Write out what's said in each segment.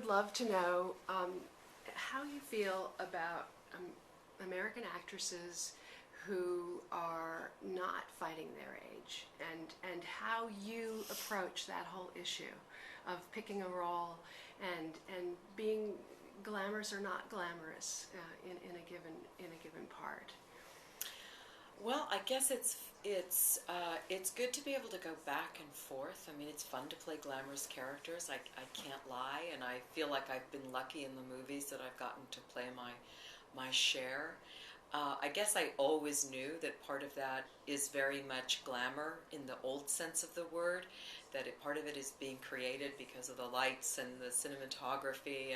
love to know how you feel about American actresses who are not fighting their age, and how you approach that whole issue of picking a role and being glamorous or not glamorous in a given part. Well, I guess it's good to be able to go back and forth. I mean, it's fun to play glamorous characters. I can't lie, and I feel like I've been lucky in the movies that I've gotten to play my share. I guess I always knew that part of that is very much glamour in the old sense of the word, that part of it is being created because of the lights and the cinematography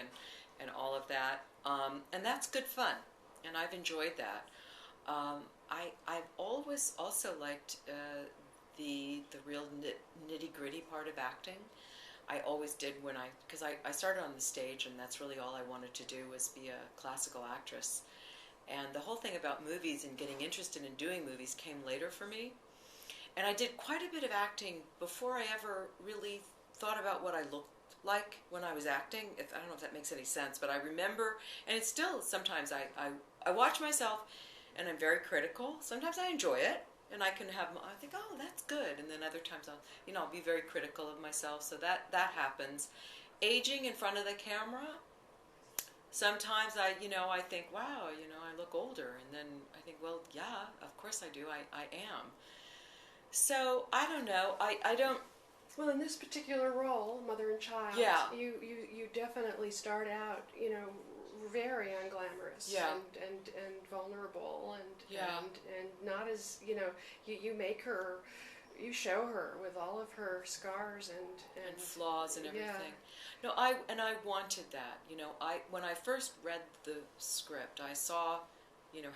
and all of that. And that's good fun, and I've enjoyed that. I've always also liked the real nitty-gritty part of acting. I always did because I started on the stage, and that's really all I wanted to do was be a classical actress. And the whole thing about movies and getting interested in doing movies came later for me. And I did quite a bit of acting before I ever really thought about what I looked like when I was acting. I don't know if that makes any sense, but I remember, and it's still sometimes I watch myself and I'm very critical. Sometimes I enjoy it, and I think, oh, that's good. And then other times I'll be very critical of myself. So that happens. Aging in front of the camera, sometimes I think, wow, I look older. And then I think, well, yeah, of course I do. I am. So I don't know. I don't. Well, in this particular role, mother and child, yeah. you definitely start out, very unglamorous, yeah. and vulnerable, yeah. and not as, you make her, you show her with all of her scars and flaws and everything. Yeah. No, I wanted that. When I first read the script, I saw,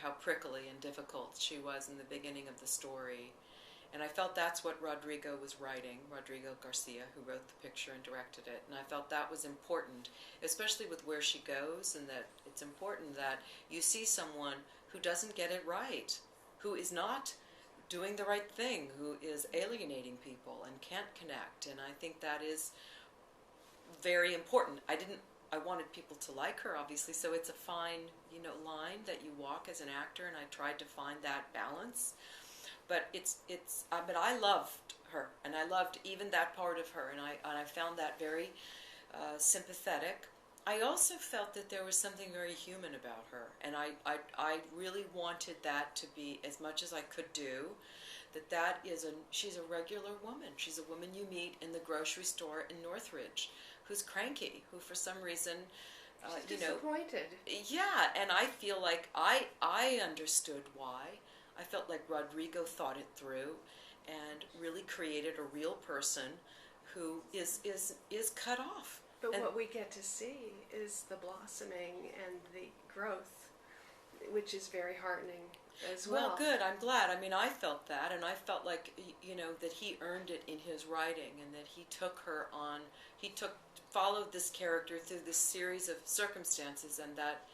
how prickly and difficult she was in the beginning of the story. And I felt that's what Rodrigo was writing, Rodrigo Garcia, who wrote the picture and directed it. And I felt that was important, especially with where she goes, and that it's important that you see someone who doesn't get it right, who is not doing the right thing, who is alienating people and can't connect. And I think that is very important. I wanted people to like her, obviously, so it's a fine, line that you walk as an actor, and I tried to find that balance. But but I loved her, and I loved even that part of her, and I found that very sympathetic. I also felt that there was something very human about her, and I really wanted that to be, as much as I could do, she's a regular woman. She's a woman you meet in the grocery store in Northridge, who's cranky, who for some reason, she's disappointed. Yeah, and I feel like I understood why. I felt like Rodrigo thought it through and really created a real person who is cut off. But what we get to see is the blossoming and the growth, which is very heartening as well. Well, good. I'm glad. I mean, I felt that, and I felt like, that he earned it in his writing, and that he followed this character through this series of circumstances, and that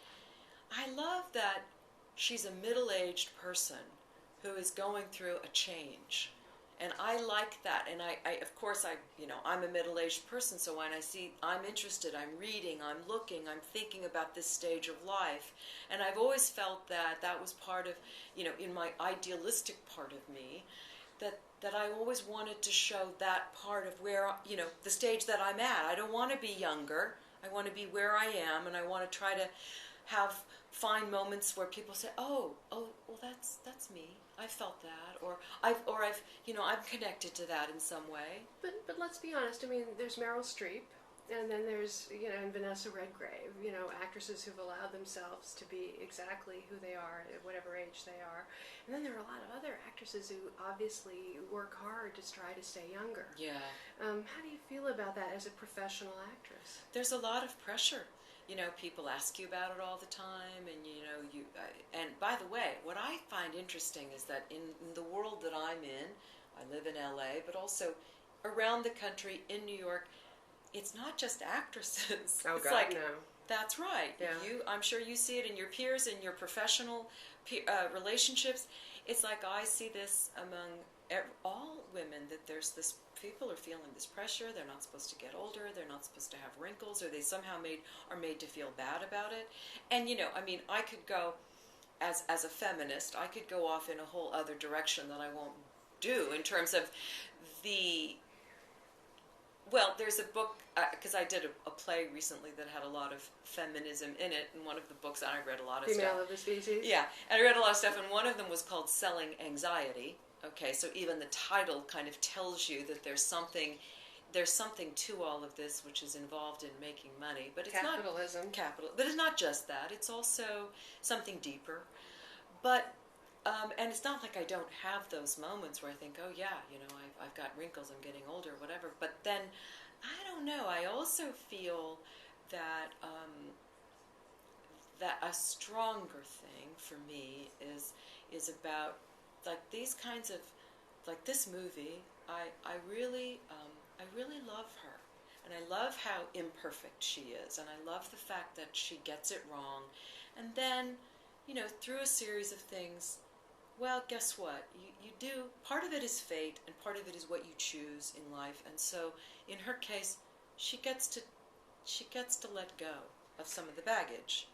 I love that she's a middle-aged person who is going through a change. And I like that. And I of course, I'm a middle-aged person, so when I see, I'm interested, I'm reading, I'm looking, I'm thinking about this stage of life. And I've always felt that was part of, in my idealistic part of me, that I always wanted to show that part of where, the stage that I'm at. I don't want to be younger. I want to be where I am, and I want to try to find moments where people say, oh, well, that's me. I felt that, or I've I'm connected to that in some way. But let's be honest. I mean, there's Meryl Streep, and then there's and Vanessa Redgrave. Actresses who've allowed themselves to be exactly who they are at whatever age they are. And then there are a lot of other actresses who obviously work hard to try to stay younger. Yeah. How do you feel about that as a professional actress? There's a lot of pressure. People ask you about it all the time, and and by the way, what I find interesting is that in the world that I'm in, I live in LA, but also around the country, in New York, it's not just actresses. Oh, it's God, like, no. That's right. Yeah. I'm sure you see it in your peers, in your professional relationships. It's like I see this among all women, that there's this, people are feeling this pressure. They're not supposed to get older. They're not supposed to have wrinkles, or they somehow are made to feel bad about it. And I mean, I could go as a feminist, I could go off in a whole other direction that I won't do in terms of the. Well, there's a book, because I did a play recently that had a lot of feminism in it, and one of the books, and I read a lot of Female stuff. of the Species? Yeah, and I read a lot of stuff, and one of them was called Selling Anxiety. Okay, so even the title kind of tells you that there's something to all of this, which is involved in making money. But it's Capitalism. not capital. But it's not just that. It's also something deeper. But and it's not like I don't have those moments where I think, oh yeah, I've got wrinkles, I'm getting older, whatever. But then, I don't know. I also feel that that a stronger thing for me is about, like, these kinds of, like this movie. I really love her, and I love how imperfect she is, and I love the fact that she gets it wrong, and then through a series of things. Well, guess what? You do. Part of it is fate, and part of it is what you choose in life. And so, in her case, she gets to let go of some of the baggage.